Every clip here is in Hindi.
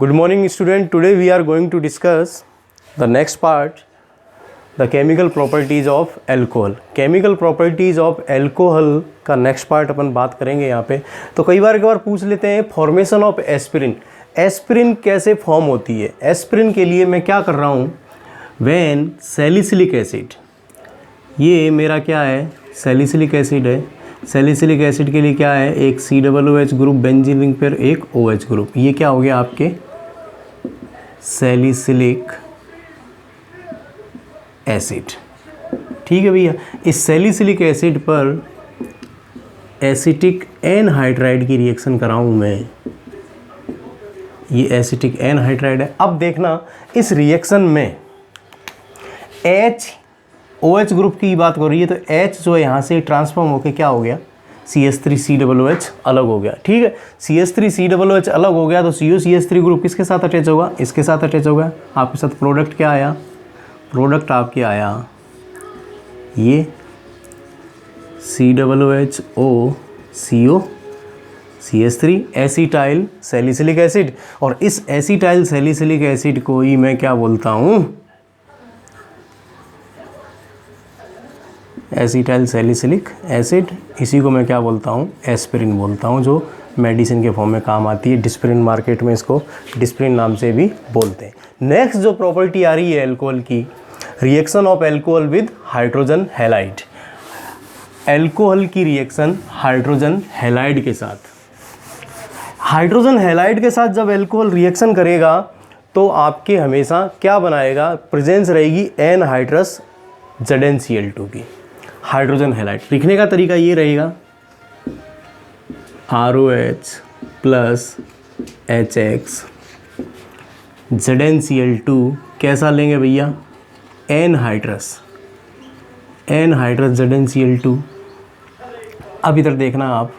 Good morning student. Today we are going to discuss the next part, the chemical properties of alcohol. Chemical properties of alcohol का next part अपन बात करेंगे यहाँ पे. तो कई बार पूछ लेते हैं फॉर्मेशन ऑफ एस्पिरिन. एस्पिरिन कैसे फॉर्म होती है? एस्पिरिन के लिए मैं क्या कर रहा हूँ, व्हेन सैलिसिलिक एसिड, ये मेरा क्या है, सैलिसिलिक एसिड है. सैलिसिलिक एसिड के लिए क्या है, एक COOH ग्रुप बेंजीन रिंग पर एक OH ग्रुप. ये क्या हो गया आपके सैलिसिलिक एसिड. ठीक है भैया. इस सैलिसिलिक एसिड पर एसिटिक एनहाइड्राइड की रिएक्शन कराऊँ मैं. ये एसिटिक एनहाइड्राइड है. अब देखना इस रिएक्शन में OH ग्रुप की बात कर रही है, तो H जो है यहाँ से ट्रांसफॉर्म होके क्या हो गया, CH3COOH अलग हो गया. ठीक है. CH3COOH अलग हो गया तो COCH3 ग्रुप किसके साथ अटैच होगा, इसके साथ अटैच होगा. आपके साथ प्रोडक्ट क्या आया, प्रोडक्ट आपके आया ये COOHO CO CH3 acetyl salicylic acid. और इस एसिटाइल सैलिसिलिक एसिड को ही मैं क्या बोलता हूँ, एसिटाइल सैलिसिलिक एसिड. इसी को मैं क्या बोलता हूँ, एस्पिरिन बोलता हूँ, जो मेडिसिन के फॉर्म में काम आती है. डिस्प्रिन मार्केट में इसको डिस्प्रिन नाम से भी बोलते हैं. नेक्स्ट जो प्रॉपर्टी आ रही है अल्कोहल की, reaction of alcohol with hydrogen halide. Alcohol की रिएक्शन हाइड्रोजन हैलाइड के साथ. हाइड्रोजन हैलाइड के साथ जब अल्कोहल रिएक्शन करेगा तो आपके हमेशा क्या बनाएगा, प्रेजेंस रहेगी एनहाइड्रस ZnCl2 की. हाइड्रोजन हैलाइड लिखने का तरीका ये रहेगा, ROH प्लस HX ZnCl2 कैसा लेंगे भैया, एनहाइड्रस ZnCl2. अब इधर देखना आप,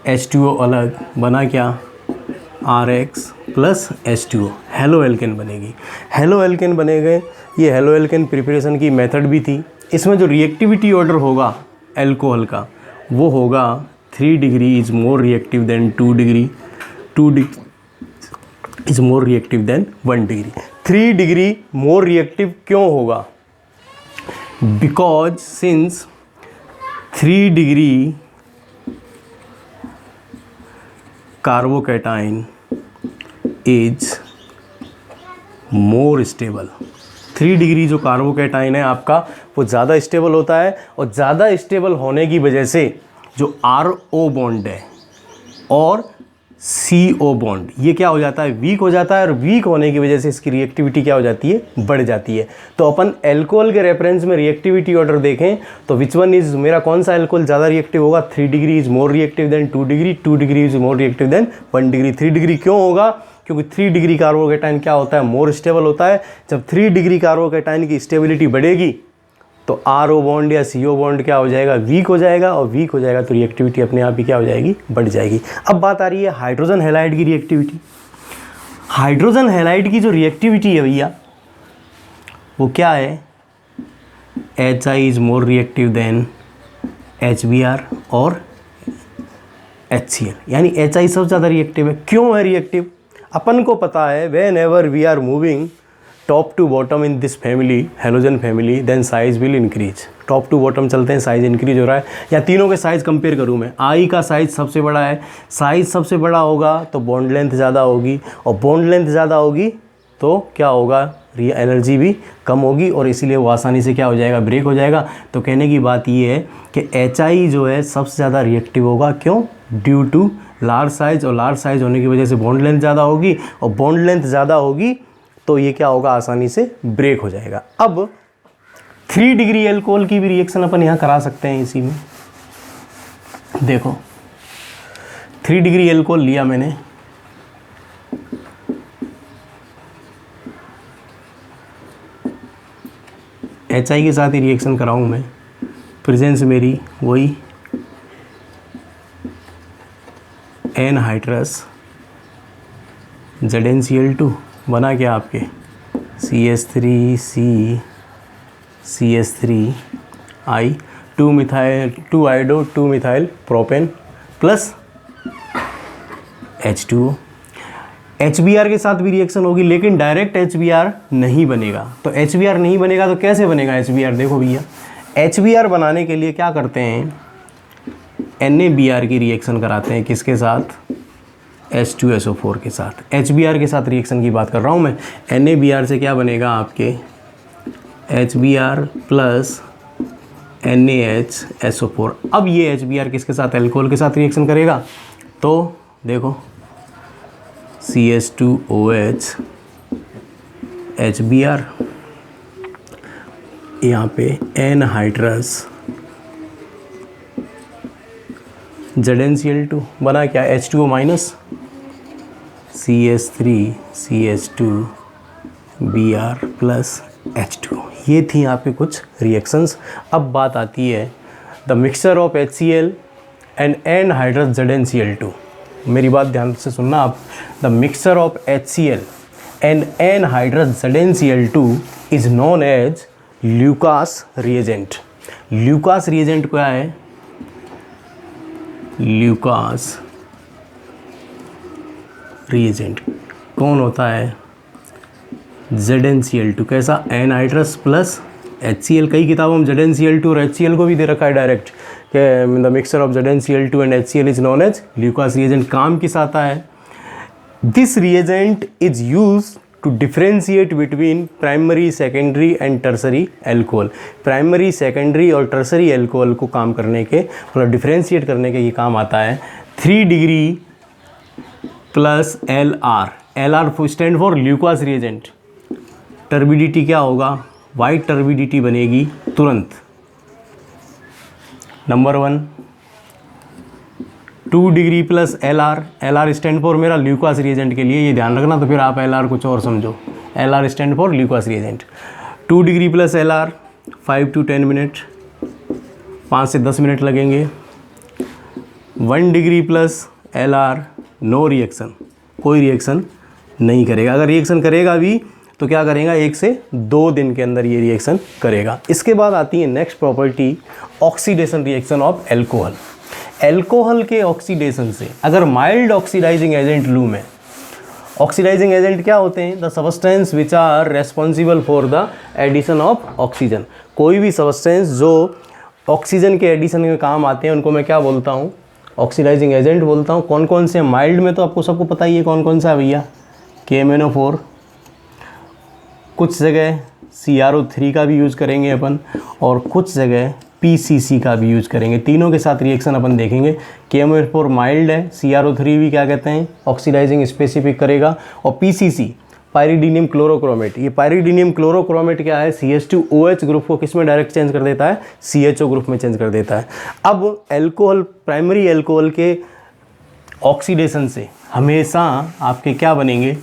H2O अलग बना क्या, RX plus H2O halo alkane बनेगी. हेलो एल्केन बनेंगे. ये हेलो एल्केन प्रिपरेशन की मेथड भी थी. इसमें जो रिएक्टिविटी ऑर्डर होगा अल्कोहल का वो होगा 3 degree is more reactive than 2 degree, 2 degree is more reactive than 1 degree. 3 degree more reactive क्यों होगा, because since 3 degree carbocation is more stable. 3 degree जो कार्बोकैटाइन है आपका वो ज़्यादा स्टेबल होता है. और ज़्यादा स्टेबल होने की वजह से जो RO बॉन्ड है और CO बॉन्ड ये क्या हो जाता है, वीक हो जाता है. और वीक होने की वजह से इसकी रिएक्टिविटी क्या हो जाती है, बढ़ जाती है. तो अपन अल्कोहल के रेफरेंस में रिएक्टिविटी ऑर्डर देखें तो विच वन इज़, मेरा कौन सा अल्कोहल ज़्यादा रिएक्टिव होगा, 3 degree is more reactive than 2 degree, 2 degree is more reactive than 1 degree. 3 degree क्यों होगा, क्योंकि 3 डिग्री कार्बोकैटाइन क्या होता है, मोर स्टेबल होता है. जब 3 डिग्री कार्बोकैटाइन की स्टेबिलिटी बढ़ेगी तो RO बॉन्ड या CO बॉन्ड क्या हो जाएगा, वीक हो जाएगा. और वीक हो जाएगा तो रिएक्टिविटी अपने आप ही क्या हो जाएगी, बढ़ जाएगी. अब बात आ रही है हाइड्रोजन हैलाइड की रिएक्टिविटी. हाइड्रोजन हैलाइड की जो रिएक्टिविटी है भैया वो क्या है, HI is more reactive than HBr और HCl. यानी HI सबसे ज़्यादा रिएक्टिव है. क्यों है रिएक्टिव, अपन को पता है, whenever we are moving top to bottom in this family, halogen family, then size will increase. Top to bottom चलते हैं, साइज इंक्रीज हो रहा है. या तीनों के साइज कंपेयर करूँ मैं, I का साइज सबसे बड़ा है. साइज सबसे बड़ा होगा तो बॉन्ड लेंथ ज़्यादा होगी, और बॉन्ड लेंथ ज़्यादा होगी तो क्या होगा, एनर्जी भी कम होगी, और इसीलिए वो आसानी से क्या हो जाएगा, ब्रेक हो जाएगा. तो कहने की बात ये है कि HI जो है सबसे ज़्यादा रिएक्टिव होगा. क्यों, ड्यू टू लार्ज साइज. और लार्ज साइज होने की वजह से बॉन्ड लेंथ ज़्यादा होगी, और बॉन्ड लेंथ ज़्यादा होगी तो ये क्या होगा, आसानी से ब्रेक हो जाएगा. अब 3 डिग्री अल्कोहल की भी रिएक्शन अपन यहाँ करा सकते हैं. इसी में देखो 3 डिग्री अल्कोहल लिया मैंने, HI के साथ ही रिएक्शन कराऊँ मैं, प्रेजेंस मेरी वही एनहाइड्रस ZnCl2 बना क्या आपके CH3I 2 iodo 2 methyl propane plus H2O। HBr के साथ भी रिएक्शन होगी लेकिन डायरेक्ट HBr नहीं बनेगा। तो HBr नहीं बनेगा तो कैसे बनेगा HBr? देखो भैया, HBr बनाने के लिए क्या करते हैं, NaBr की रिएक्शन कराते हैं किसके साथ? H2SO4 के साथ। HBr के साथ रिएक्शन की बात कर रहा हूँ मैं। NaBr से क्या बनेगा आपके? HBr plus NaHSO4। अब ये HBr किसके साथ? एल्कोहल के साथ रिएक्शन करेगा। तो देखो CH2OH HBr, यहाँ पे एनहाइड्रस ZnCl2 बना क्या? H2O minus CH3CH2Br plus H2O। ये थी आपके कुछ रिएक्शंस। अब बात आती है the mixture of HCl and anhydrous ZnCl2। मेरी बात ध्यान से सुनना आप। The mixture of HCl and anhydrous ZnCl2 is known as Lucas reagent. Lucas reagent क्या है? ल्यूकास रिएजेंट कौन होता है? ZnCl2। कैसा? Anhydrous plus HCl। कई किताबों में ZnCl2 और HCl को भी दे रखा है डायरेक्ट कि the mixture of ZnCl2 and HCl is known as Lucas reagent. काम किस आता है? This reagent is use to differentiate between primary, secondary and tertiary alcohol. Primary, secondary और टर्सरी एल्कोहल को काम करने के, मतलब डिफ्रेंशिएट करने के ये काम आता है। 3 degree plus LR। LR stand for Lucas reagent. Turbidity क्या होगा? वाइट टर्बिडिटी बनेगी तुरंत। Number 1। 2 degree plus LR। LR stand for मेरा ल्यूकास रिएजेंट के लिए, ये ध्यान रखना, तो फिर आप LR कुछ और समझो। LR stand for Lucas reagent. 2 degree plus LR 5 to 10 minute, 5 से 10 मिनट लगेंगे। 1 degree plus LR no reaction, कोई रिएक्शन नहीं करेगा। अगर रिएक्शन करेगा भी तो क्या करेगा? 1 से 2 दिन के अंदर ये रिएक्शन करेगा। इसके बाद आती है next property, oxidation reaction of alcohol. Alcohol के ऑक्सीडेशन से, अगर माइल्ड ऑक्सीडाइजिंग एजेंट लूँ मैं, ऑक्सीडाइजिंग एजेंट क्या होते हैं? The substance which are responsible for the addition of oxygen. कोई भी सब्सटेंस जो ऑक्सीजन के एडिशन में काम आते हैं उनको मैं क्या बोलता हूँ? ऑक्सीडाइजिंग एजेंट बोलता हूँ। कौन कौन से? माइल्ड में तो आपको सबको पता ही है कौन कौन सा है भैया, KMnO4। कुछ जगह CrO3 का भी यूज़ करेंगे अपन, और कुछ जगह PCC का भी यूज़ करेंगे। तीनों के साथ रिएक्शन अपन देखेंगे। KMnO4 माइल्ड है, CrO3 भी क्या कहते हैं? ऑक्सीडाइजिंग स्पेसिफिक करेगा। और PCC पायरिडीनियम क्लोरोक्रोमेट। ये पायरिडीनियम क्लोरोक्रोमेट क्या है? CH2OH ग्रुप को किस में डायरेक्ट चेंज कर देता है? CHO ग्रुप में चेंज कर देता है। अब एल्कोहल, प्राइमरी एल्कोहल के ऑक्सीडेशन से हमेशा आपके क्या बनेंगे?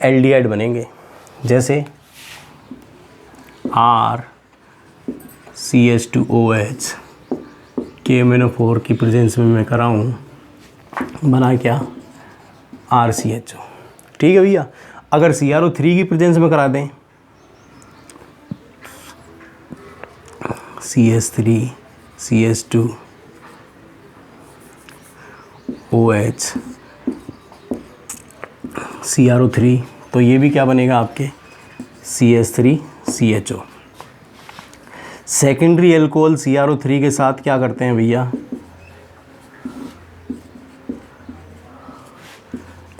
एल्डिहाइड बनेंगे। जैसे R CH2OH KMnO4 की प्रेजेंस में मैं कराऊँ, बना क्या? RCHO। ठीक है भैया। अगर CrO3 की प्रेजेंस में करा दें, CH3 CH2OH CrO3, तो ये भी क्या बनेगा आपके? CH3CHO। सेकेंडरी एल्कोहल CrO3 के साथ क्या करते हैं भैया?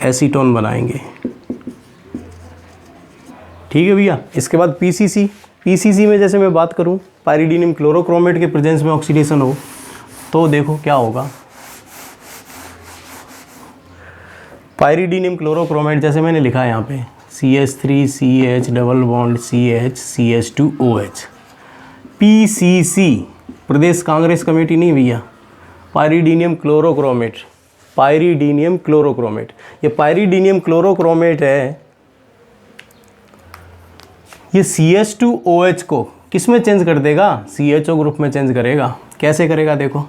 एसीटोन बनाएंगे। ठीक है भैया। इसके बाद PCC में जैसे मैं बात करूं, पायरिडीनियम क्लोरोक्रोमेट के प्रेजेंस में ऑक्सीडेशन हो, तो देखो क्या होगा? पायरिडीनियम क्लोरोक्रोमेट जैसे मैंने लिखा है यहाँ पे, CH3CH double bond CH CH2OH। PCC प्रदेश कांग्रेस कमेटी नहीं भैया, पायरिडीनियम क्लोरोक्रोमेट। पायरिडीनियम क्लोरोक्रोमेट, ये पायरिडीनियम क्लोरोक्रोमेट है, ये CH2OH को किस में चेंज कर देगा? CHO ग्रुप में चेंज करेगा। कैसे करेगा? देखो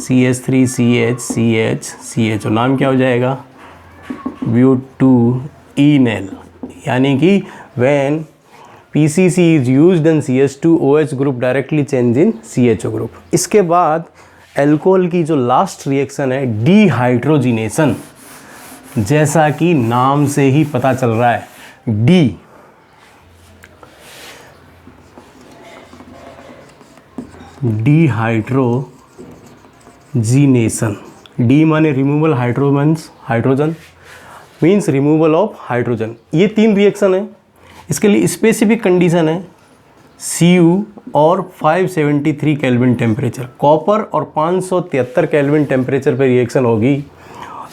CH3CH CH CHO, नाम क्या हो जाएगा? ब्यूटूइनल। यानी कि when PCC is used then CH2OH group directly change in CHO group। इसके बाद अल्कोहल की जो लास्ट रिएक्शन है डिहाइड्रोजिनेशन, जैसा कि नाम से ही पता चल रहा है, डिहाइड्रोजिनेशन। डी माने removal hydrogen means removal of hydrogen. ये 3 रिएक्शन है। इसके लिए स्पेसिफिक कंडीशन है Cu और 573 केल्विन टेम्परेचर। कॉपर और 573 केल्विन टेम्परेचर पे रिएक्शन होगी।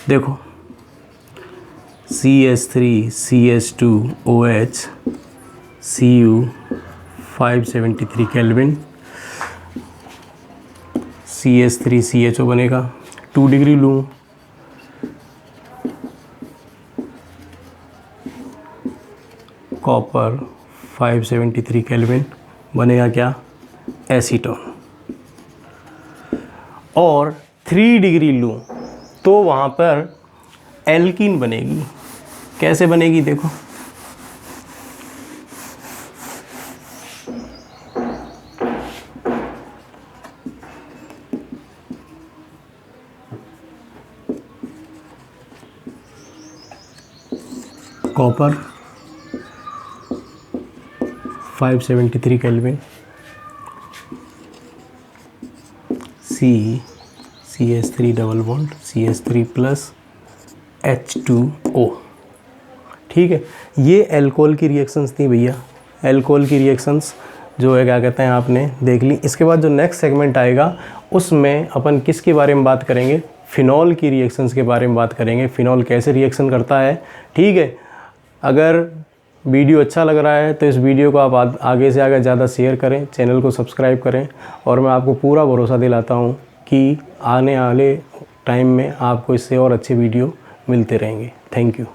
देखो CH3CH2OH Cu 573 केल्विन, CH3CHO बनेगा, 2 डिग्री लूँ, कॉपर 573 केल्विन बनेगा क्या, एसीटोन। और 3 डिग्री लूँ तो वहाँ पर एल्कीन बनेगी। कैसे बनेगी देखो, copper 573 kelvin, CH3 double bond CH3 plus H2O। ठीक है, ये अल्कोहल की रिएक्शंस थी भैया। अल्कोहल की रिएक्शंस जो है क्या कहते हैं आपने देख ली। इसके बाद जो नेक्स्ट सेगमेंट आएगा उसमें अपन किसके बारे में बात करेंगे, फिनॉल की रिएक्शंस के बारे में बात करेंगे। फिनॉल कैसे रिएक्शन करता है। ठीक है, अगर वीडियो अच्छा लग रहा है तो इस वीडियो को आप आगे से आगे ज़्यादा शेयर करें, चैनल को सब्सक्राइब करें, और मैं आपको पूरा भरोसा दिलाता हूँ कि आने वाले टाइम में आपको इससे और अच्छे वीडियो मिलते रहेंगे। Thank you.